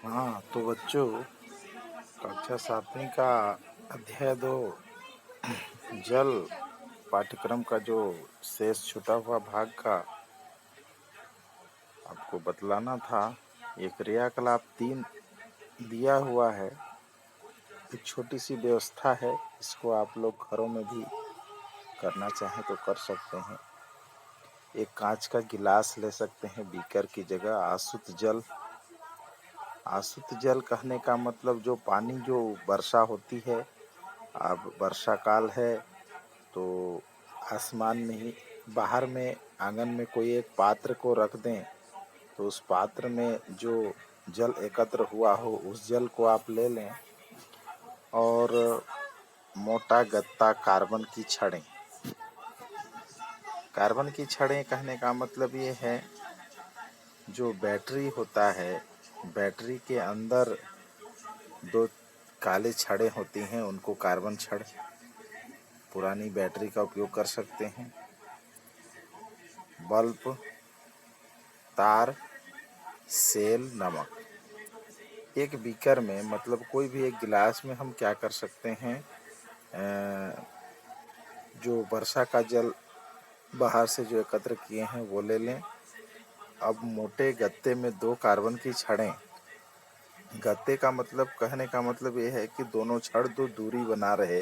हाँ, तो बच्चों कक्षा 7वीं का अध्याय 2 जल पाठ्यक्रम का जो शेष छूटा हुआ भाग का आपको बतलाना था। ये क्रियाकलाप 3 दिया हुआ है। एक छोटी सी व्यवस्था है, इसको आप लोग घरों में भी करना चाहें तो कर सकते हैं। एक कांच का गिलास ले सकते हैं बीकर की जगह। आसुत जल कहने का मतलब जो पानी जो वर्षा होती है, अब वर्षा काल है तो आसमान में ही बाहर में आंगन में कोई एक पात्र को रख दें, तो उस पात्र में जो जल एकत्र हुआ हो उस जल को आप ले लें और मोटा गत्ता कार्बन की छड़ें कहने का मतलब ये है, जो बैटरी होता है, बैटरी के अंदर 2 काले छड़ें होती हैं, उनको कार्बन छड़ पुरानी बैटरी का उपयोग कर सकते हैं। बल्ब, तार, सेल, नमक। एक बीकर में मतलब कोई भी एक गिलास में हम क्या कर सकते हैं, जो वर्षा का जल बाहर से जो एकत्र किए हैं वो ले लें। अब मोटे गत्ते में 2 कार्बन की छड़ें, गत्ते का मतलब कहने का मतलब ये है कि दोनों छड़ दो दूरी बना रहे।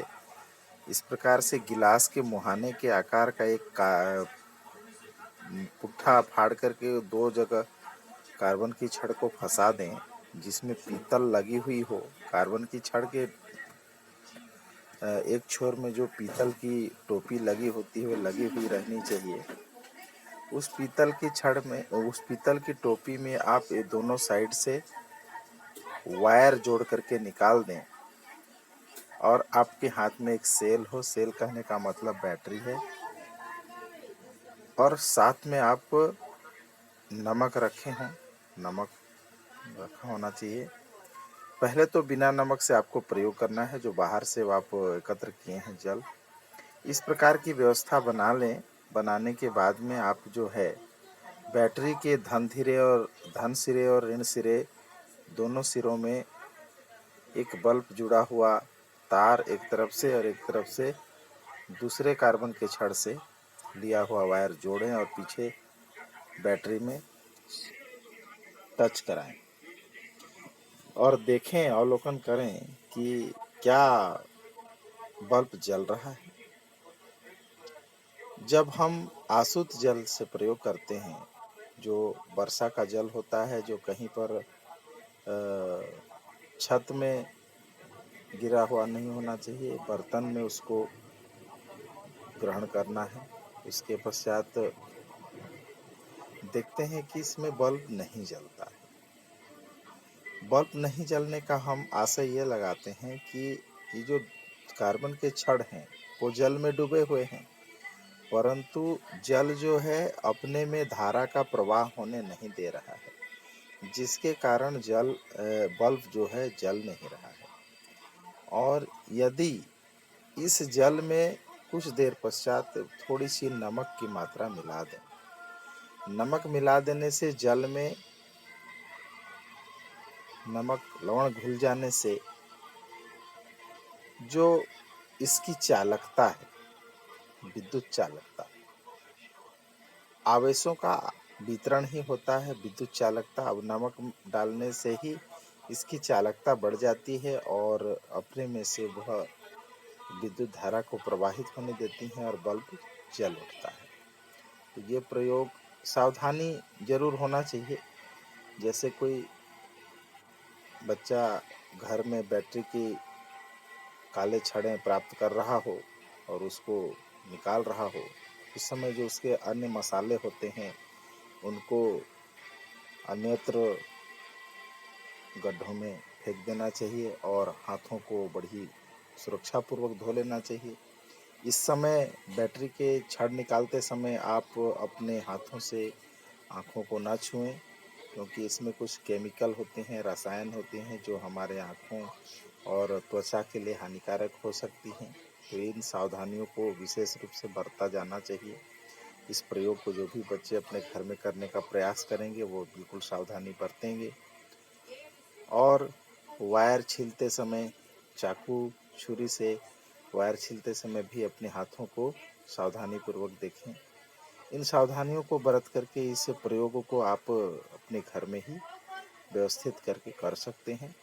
इस प्रकार से गिलास के मुहाने के आकार का एक पुट्ठा फाड़ करके 2 जगह कार्बन की छड़ को फंसा दें, जिसमें पीतल लगी हुई हो। कार्बन की छड़ के एक छोर में जो पीतल की टोपी लगी होती है वो लगी हुई रहनी चाहिए। उस पीतल की टोपी में आप ये दोनों साइड से वायर जोड़ करके निकाल दें और आपके हाथ में एक सेल हो। सेल कहने का मतलब बैटरी है। और साथ में आप नमक रखे हों, नमक रखा होना चाहिए। पहले तो बिना नमक से आपको प्रयोग करना है, जो बाहर से आप एकत्र किए हैं जल। इस प्रकार की व्यवस्था बना लें। बनाने के बाद में आप जो है बैटरी के धन सिरे और ऋण सिरे दोनों सिरों में एक बल्ब जुड़ा हुआ तार एक तरफ से और एक तरफ से दूसरे कार्बन के छड़ से लिया हुआ वायर जोड़ें और पीछे बैटरी में टच कराएं और देखें, अवलोकन करें कि क्या बल्ब जल रहा है। जब हम आसुत जल से प्रयोग करते हैं, जो वर्षा का जल होता है, जो कहीं पर छत में गिरा हुआ नहीं होना चाहिए, बर्तन में उसको ग्रहण करना है। उसके पश्चात देखते हैं कि इसमें बल्ब नहीं जलता है। बल्ब नहीं जलने का हम आशय ये लगाते हैं कि ये जो कार्बन के छड़ हैं वो जल में डूबे हुए हैं, परंतु जल जो है अपने में धारा का प्रवाह होने नहीं दे रहा है, जिसके कारण बल्ब जो है जल नहीं रहा है। और यदि इस जल में कुछ देर पश्चात थोड़ी सी नमक की मात्रा मिला दें, नमक मिला देने से जल में नमक लवण घुल जाने से जो इसकी चालकता है, विद्युत चालकता, आवेशों का वितरण ही होता है विद्युत चालकता। अब नमक डालने से ही इसकी चालकता बढ़ जाती है और अपने में से वह विद्युत धारा को प्रवाहित होने देती हैं और बल्ब जल उठता है। तो ये प्रयोग सावधानी जरूर होना चाहिए। जैसे कोई बच्चा घर में बैटरी की काले छड़ें प्राप्त कर रहा हो और उसको निकाल रहा हो, उस समय जो उसके अन्य मसाले होते हैं उनको अन्यत्र गड्ढों में फेंक देना चाहिए और हाथों को बड़ी सुरक्षापूर्वक धो लेना चाहिए। इस समय बैटरी के छड़ निकालते समय आप अपने हाथों से आँखों को ना छुएं, क्योंकि इसमें कुछ केमिकल होते हैं, रसायन होते हैं जो हमारे आँखों और त्वचा के लिए हानिकारक हो सकती हैं। तो इन सावधानियों को विशेष रूप से बरता जाना चाहिए। इस प्रयोग को जो भी बच्चे अपने घर में करने का प्रयास करेंगे वो बिल्कुल सावधानी बरतेंगे। और वायर छीलते समय, चाकू छुरी से वायर छीलते समय भी अपने हाथों को सावधानीपूर्वक देखें। इन सावधानियों को बरत करके इस प्रयोगों को आप अपने घर में ही व्यवस्थित करके कर सकते हैं।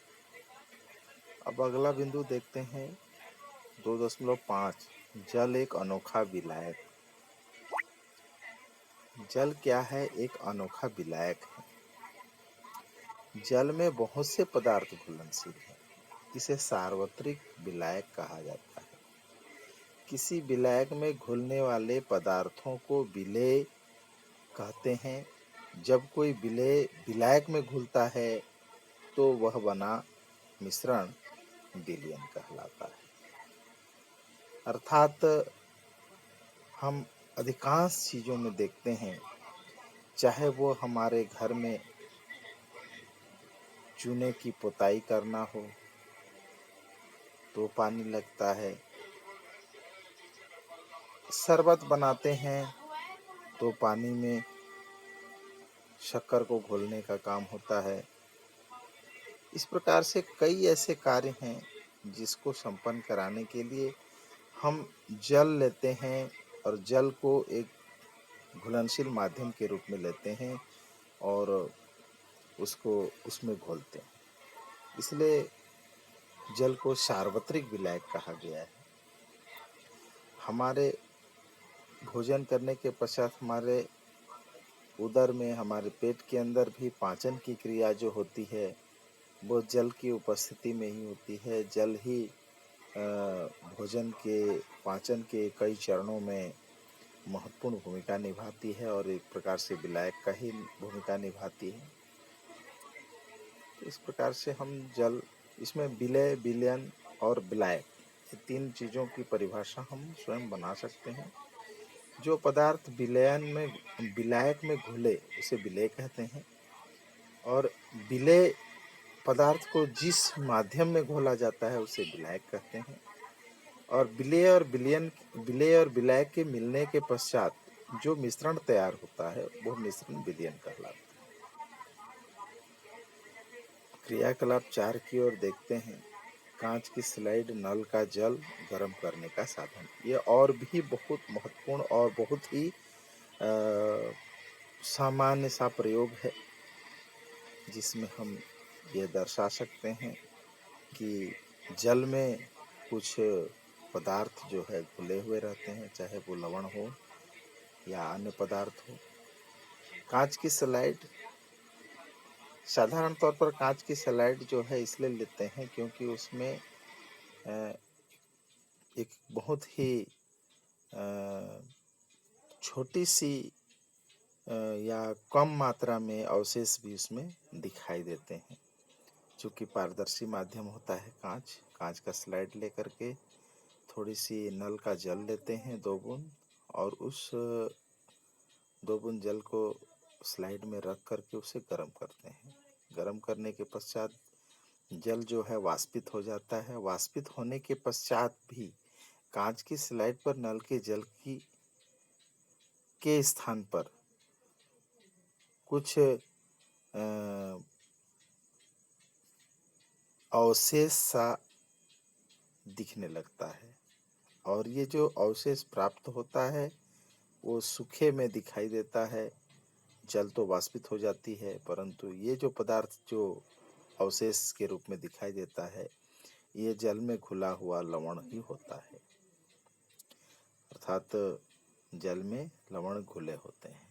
अब अगला बिंदु देखते हैं 2.5 जल एक अनोखा विलायक। जल क्या है? एक अनोखा विलायक है। जल में बहुत से पदार्थ घुलनशील हैं। इसे सार्वत्रिक विलायक कहा जाता है। किसी विलायक में घुलने वाले पदार्थों को विलेय कहते हैं। जब कोई विलेय विलायक में घुलता है तो वह बना मिश्रण विलयन कहलाता है। अर्थात हम अधिकांश चीज़ों में देखते हैं, चाहे वो हमारे घर में चूने की पुताई करना हो तो पानी लगता है, शरबत बनाते हैं तो पानी में शक्कर को घोलने का काम होता है। इस प्रकार से कई ऐसे कार्य हैं जिसको संपन्न कराने के लिए हम जल लेते हैं और जल को एक घुलनशील माध्यम के रूप में लेते हैं और उसको उसमें घोलते हैं। इसलिए जल को सार्वत्रिक विलायक कहा गया है। हमारे भोजन करने के पश्चात हमारे उदर में, हमारे पेट के अंदर भी पाचन की क्रिया जो होती है वो जल की उपस्थिति में ही होती है। जल ही भोजन के पाचन के कई चरणों में महत्वपूर्ण भूमिका निभाती है और एक प्रकार से विलायक का ही भूमिका निभाती है। तो इस प्रकार से हम जल, इसमें विलय, विलयन और विलायक, ये 3 चीज़ों की परिभाषा हम स्वयं बना सकते हैं। जो पदार्थ विलयन में, विलायक में घुले उसे विलेय कहते हैं और विलेय पदार्थ को जिस माध्यम में घोला जाता है उसे विलायक कहते हैं। और विलेय और विलयन, विलेय और विलायक के मिलने के पश्चात जो मिश्रण तैयार होता है वो मिश्रण विलयन कहलाता है। क्रियाकलाप 4 की ओर देखते हैं। कांच की स्लाइड, नल का जल गर्म करने का साधन। ये और भी बहुत महत्वपूर्ण और बहुत ही सामान्य सा प्रयोग है जिसमें हम ये दर्शा सकते हैं कि जल में कुछ पदार्थ जो है घुले हुए रहते हैं, चाहे वो लवण हो या अन्य पदार्थ हो। कांच की स्लाइड, साधारण तौर पर कांच की स्लाइड जो है इसलिए लेते हैं क्योंकि उसमें एक बहुत ही छोटी सी या कम मात्रा में अवशेष भी उसमें दिखाई देते हैं। चूँकि पारदर्शी माध्यम होता है कांच, कांच का स्लाइड लेकर के थोड़ी सी नल का जल लेते हैं 2 बूंद और उस 2 बूंद जल को स्लाइड में रख करके उसे गर्म करते हैं। गर्म करने के पश्चात जल जो है वाष्पित हो जाता है। वाष्पित होने के पश्चात भी कांच की स्लाइड पर नल के जल की के स्थान पर कुछ अवशेष सा दिखने लगता है और ये जो अवशेष प्राप्त होता है वो सूखे में दिखाई देता है। जल तो वाष्पित हो जाती है परंतु ये जो पदार्थ जो अवशेष के रूप में दिखाई देता है ये जल में घुला हुआ लवण ही होता है। अर्थात जल में लवण घुले होते हैं।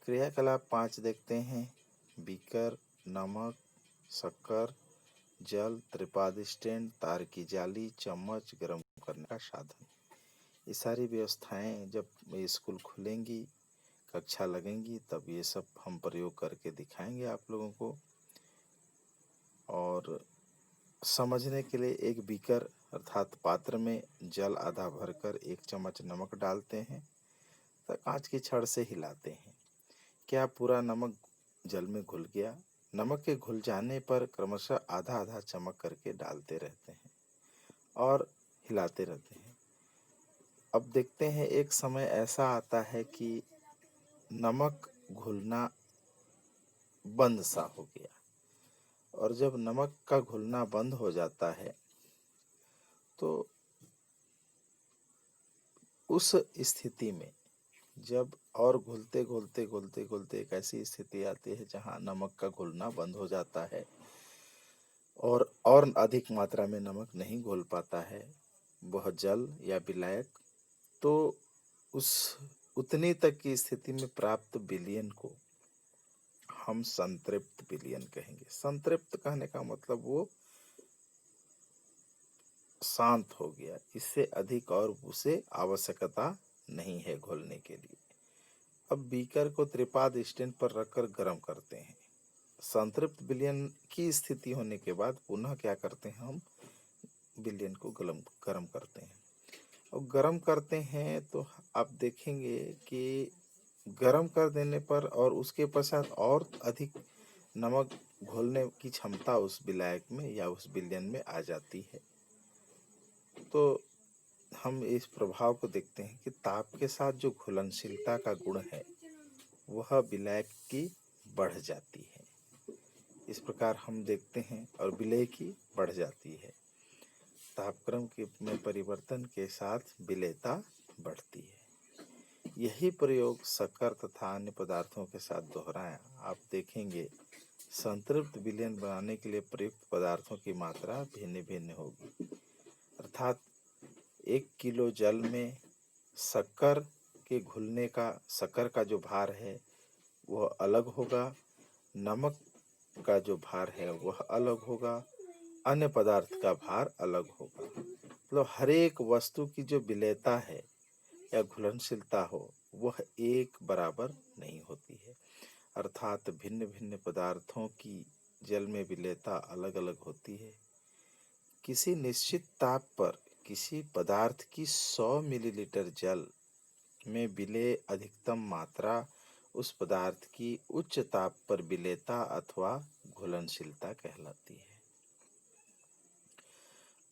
क्रियाकलाप 5 देखते हैं। बीकर, नमक, शक्कर, जल, त्रिपाद स्टैंड, तार की जाली, चम्मच, गर्म करने का साधन। ये सारी व्यवस्थाएं जब स्कूल खुलेंगी, कक्षा लगेंगी, तब ये सब हम प्रयोग करके दिखाएंगे आप लोगों को। और समझने के लिए एक बीकर अर्थात पात्र में जल आधा भरकर 1 चम्मच नमक डालते हैं तो कांच की छड़ से हिलाते हैं। क्या पूरा नमक जल में घुल गया? नमक के घुल जाने पर क्रमशः आधा आधा चम्मच करके डालते रहते हैं और हिलाते रहते हैं। अब देखते हैं एक समय ऐसा आता है कि नमक घुलना बंद सा हो गया और जब नमक का घुलना बंद हो जाता है तो उस स्थिति में जब और घुलते घुलते घुलते घुलते एक ऐसी स्थिति आती है जहाँ नमक का घुलना बंद हो जाता है और अधिक मात्रा में नमक नहीं घुल पाता है, वह जल या विलायक, तो उस उतनी तक की स्थिति में प्राप्त विलयन को हम संतृप्त विलयन कहेंगे। संतृप्त कहने का मतलब वो शांत हो गया, इससे अधिक और उसे आवश्यकता नहीं है घोलने के लिए। अब बीकर को त्रिपाद स्टैंड पर रखकर गर्म करते हैं। संतृप्त विलयन की स्थिति होने के बाद पुनः क्या करते हैं, हम विलयन को गर्म करते हैं। और गर्म करते हैं तो आप देखेंगे कि गर्म कर देने पर और उसके पश्चात और अधिक नमक घोलने की क्षमता उस विलायक में या उस विलयन में आ जाती है। तो हम इस प्रभाव को देखते हैं कि ताप के साथ जो घुलनशीलता का गुण है वह विलायक की बढ़ जाती है। इस प्रकार हम देखते हैं और विलेय की बढ़ जाती है। तापक्रम के में परिवर्तन के साथ विलेयता बढ़ती है। यही प्रयोग शक्कर तथा अन्य पदार्थों के साथ दोहराया। आप देखेंगे संतृप्त विलयन बनाने के लिए प्रयुक्त पदार्थों की मात्रा भिन्न भिन्न होगी। अर्थात 1 किलो जल में शक्कर के घुलने का शक्कर का जो भार है वह अलग होगा, नमक का जो भार है वह अलग होगा, अन्य पदार्थ का भार अलग होगा। मतलब हर एक वस्तु की जो विलेयता है या घुलनशीलता हो वह एक बराबर नहीं होती है। अर्थात भिन्न भिन्न पदार्थों की जल में विलेयता अलग अलग होती है। किसी निश्चित ताप पर किसी पदार्थ की 100 मिलीलीटर जल में विलेय अधिकतम मात्रा उस पदार्थ की उच्च ताप पर विलेयता अथवा घुलनशीलता कहलाती है।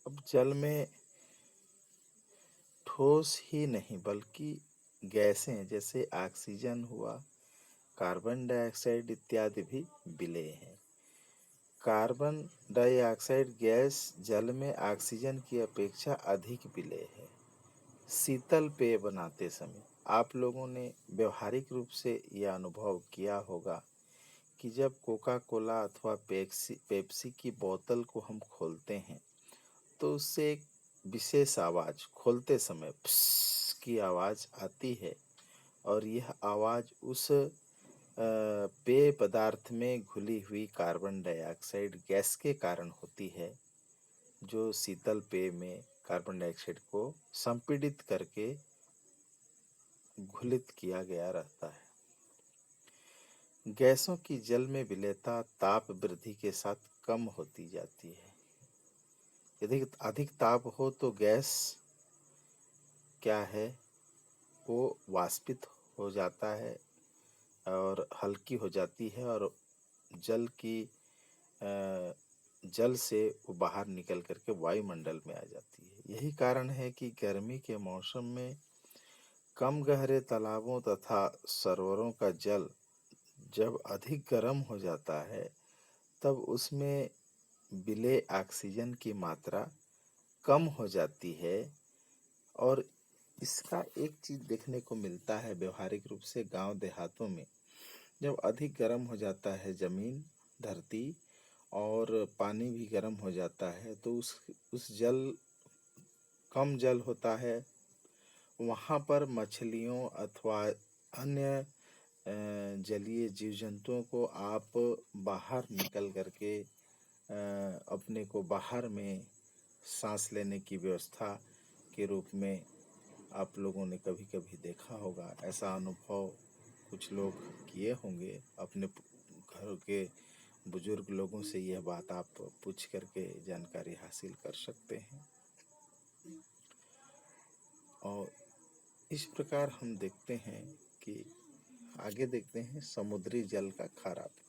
अब जल में ठोस ही नहीं बल्कि गैसें जैसे ऑक्सीजन हुआ, कार्बन डाइऑक्साइड इत्यादि भी विलेय हैं। कार्बन डाइऑक्साइड गैस जल में ऑक्सीजन की अपेक्षा अधिक विलेय है। शीतल पेय बनाते समय आप लोगों ने व्यवहारिक रूप से यह अनुभव किया होगा कि जब कोका कोला अथवा पेप्सी की बोतल को हम खोलते हैं तो उससे एक विशेष आवाज़ खोलते समय प्स की आवाज़ आती है और यह आवाज़ उस पेय पदार्थ में घुली हुई कार्बन डाइऑक्साइड गैस के कारण होती है, जो शीतल पेय में कार्बन डाइऑक्साइड को संपीड़ित करके घुलित किया गया रहता है। गैसों की जल में विलेयता ताप वृद्धि के साथ कम होती जाती है। यदि अधिक ताप हो तो गैस क्या है, वो वाष्पित हो जाता है और हल्की हो जाती है और जल की जल से वो बाहर निकल करके वायुमंडल में आ जाती है। यही कारण है कि गर्मी के मौसम में कम गहरे तालाबों तथा सरोवरों का जल जब अधिक गर्म हो जाता है तब उसमें विलेय ऑक्सीजन की मात्रा कम हो जाती है। और इसका एक चीज़ देखने को मिलता है व्यवहारिक रूप से गांव देहातों में, जब अधिक गर्म हो जाता है ज़मीन, धरती और पानी भी गर्म हो जाता है तो उस जल कम जल होता है, वहाँ पर मछलियों अथवा अन्य जलीय जीव जंतुओं को आप बाहर निकल करके अपने को बाहर में सांस लेने की व्यवस्था के रूप में आप लोगों ने कभी कभी देखा होगा। ऐसा अनुभव कुछ लोग किए होंगे। अपने घर के बुजुर्ग लोगों से यह बात आप पूछ करके जानकारी हासिल कर सकते हैं। और इस प्रकार हम देखते हैं कि आगे देखते हैं समुद्री जल का खारापन।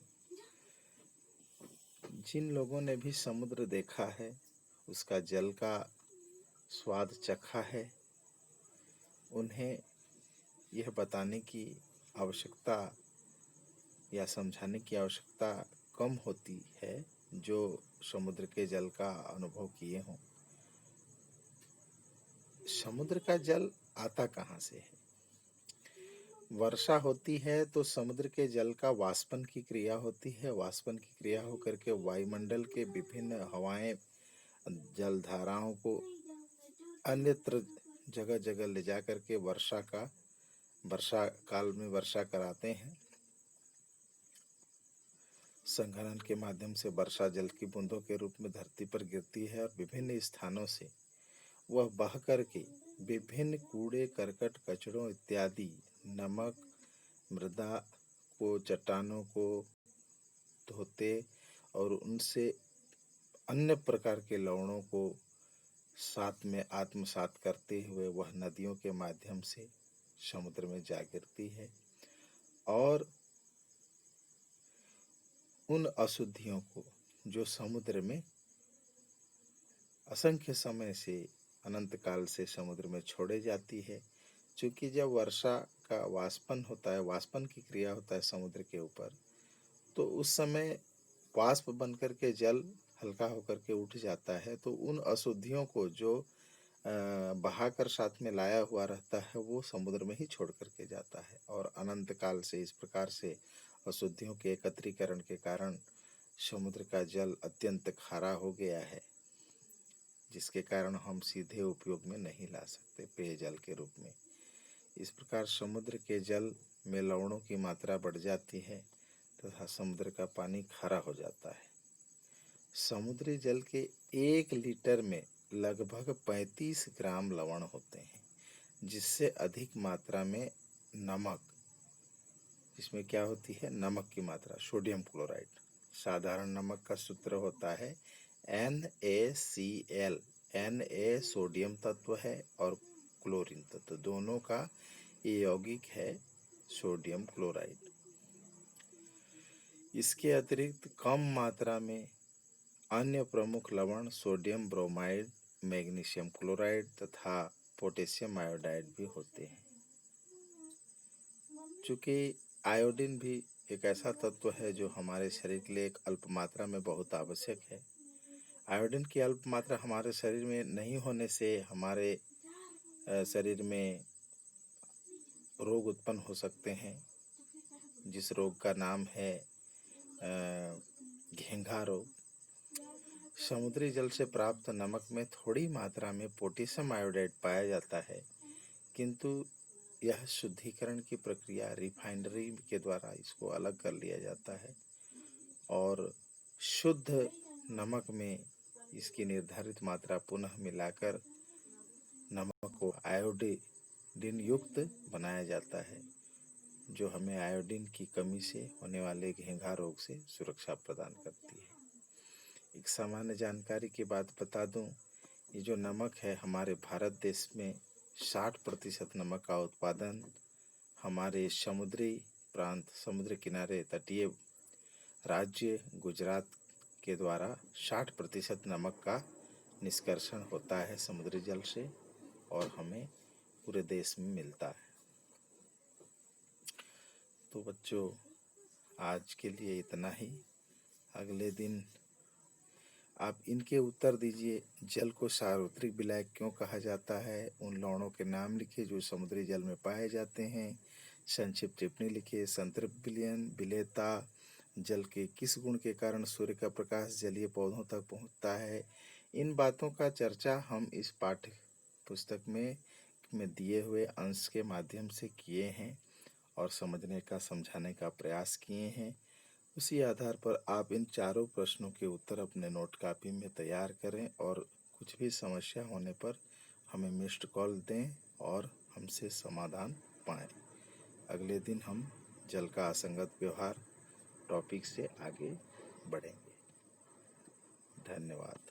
जिन लोगों ने भी समुद्र देखा है, उसका जल का स्वाद चखा है, उन्हें यह बताने की आवश्यकता या समझाने की आवश्यकता कम होती है जो समुद्र के जल का अनुभव किए हों। समुद्र का जल आता कहाँ से है? वर्षा होती है तो समुद्र के जल का वाष्पन की क्रिया होती है। वाष्पन की क्रिया होकर के वायुमंडल के विभिन्न हवाएं जल धाराओं को अन्यत्र जगह जगह ले जा करके वर्षा काल में वर्षा कराते हैं। संघनन के माध्यम से वर्षा जल की बूंदों के रूप में धरती पर गिरती है और विभिन्न स्थानों से वह बह करके विभिन्न कूड़े करकट कचड़ों इत्यादि नमक मृदा को चट्टानों को धोते और उनसे अन्य प्रकार के लवणों को साथ में आत्मसात करते हुए वह नदियों के माध्यम से समुद्र में जा गिरती है और उन अशुद्धियों को जो समुद्र में असंख्य समय से अनंत काल से समुद्र में छोड़े जाती है। क्योंकि जब वर्षा का वाष्पन होता है, वाष्पन की क्रिया होता है समुद्र के ऊपर, तो उस समय वाष्प बनकर के जल हल्का होकर के उठ जाता है। तो उन अशुद्धियों को जो बहाकर साथ में लाया हुआ रहता है वो समुद्र में ही छोड़ करके जाता है और अनंत काल से इस प्रकार से अशुद्धियों के एकत्रीकरण के कारण समुद्र का जल अत्यंत खारा हो गया है, जिसके कारण हम सीधे उपयोग में नहीं ला सकते पेयजल के रूप में। इस प्रकार समुद्र के जल में लवणों की मात्रा बढ़ जाती है तथा समुद्र का पानी खारा हो जाता है। समुद्री जल के 1 लीटर में लगभग 35 ग्राम लवण होते हैं, जिससे अधिक मात्रा में नमक, जिसमें क्या होती है नमक की मात्रा, सोडियम क्लोराइड। साधारण नमक का सूत्र होता है NaCl। Na सोडियम तत्व है और क्लोरीन तत्व, दोनों का यौगिक है सोडियम क्लोराइड। इसके अतिरिक्त कम मात्रा में अन्य प्रमुख लवण सोडियम ब्रोमाइड, मैग्नीशियम क्लोराइड तथा पोटेशियम आयोडाइड भी होते हैं। चूँकि आयोडीन भी एक ऐसा तत्व है जो हमारे शरीर के लिए एक अल्प मात्रा में बहुत आवश्यक है। आयोडीन की अल्प मात्रा हमारे शरीर में नहीं होने से हमारे शरीर में रोग उत्पन्न हो सकते हैं, जिस रोग का नाम है घेंघा रोग। समुद्री जल से प्राप्त नमक में थोड़ी मात्रा में पोटेशियम आयोडाइड पाया जाता है, किंतु यह शुद्धिकरण की प्रक्रिया रिफाइनरी के द्वारा इसको अलग कर लिया जाता है और शुद्ध नमक में इसकी निर्धारित मात्रा पुनः मिलाकर नमक को आयोडीन युक्त बनाया जाता है, जो हमें आयोडीन की कमी से होने वाले घेंघा रोग से सुरक्षा प्रदान करती है। एक सामान्य जानकारी की बात बता दूं, ये जो नमक है हमारे भारत देश में 60% नमक का उत्पादन हमारे समुद्री प्रांत, समुद्र किनारे तटीय राज्य गुजरात के द्वारा 60% नमक का निष्कर्षण होता है समुद्री जल से और हमें पूरे देश में मिलता है। तो बच्चों, आज के लिए इतना ही। अगले दिन आप इनके उत्तर दीजिए। जल को सार्वत्रिक विलायक क्यों कहा जाता है? उन लवणों के नाम लिखिए जो समुद्री जल में पाए जाते हैं। संक्षिप्त टिप्पणी लिखिए। संतृप्त विलयन विलेयता जल के किस गुण के कारण सूर्य का प्रकाश जलीय पौधों तक पहुंचता है? इन बातों का चर्चा हम इस पाठ्य पुस्तक में दिए हुए अंश के माध्यम से किए हैं और समझने का, समझाने का प्रयास किए हैं। उसी आधार पर आप इन चारों प्रश्नों के उत्तर अपने नोट कॉपी में तैयार करें और कुछ भी समस्या होने पर हमें मिस्ड कॉल दें और हमसे समाधान पाएं। अगले दिन हम जल का असंगत व्यवहार टॉपिक से आगे बढ़ेंगे। धन्यवाद।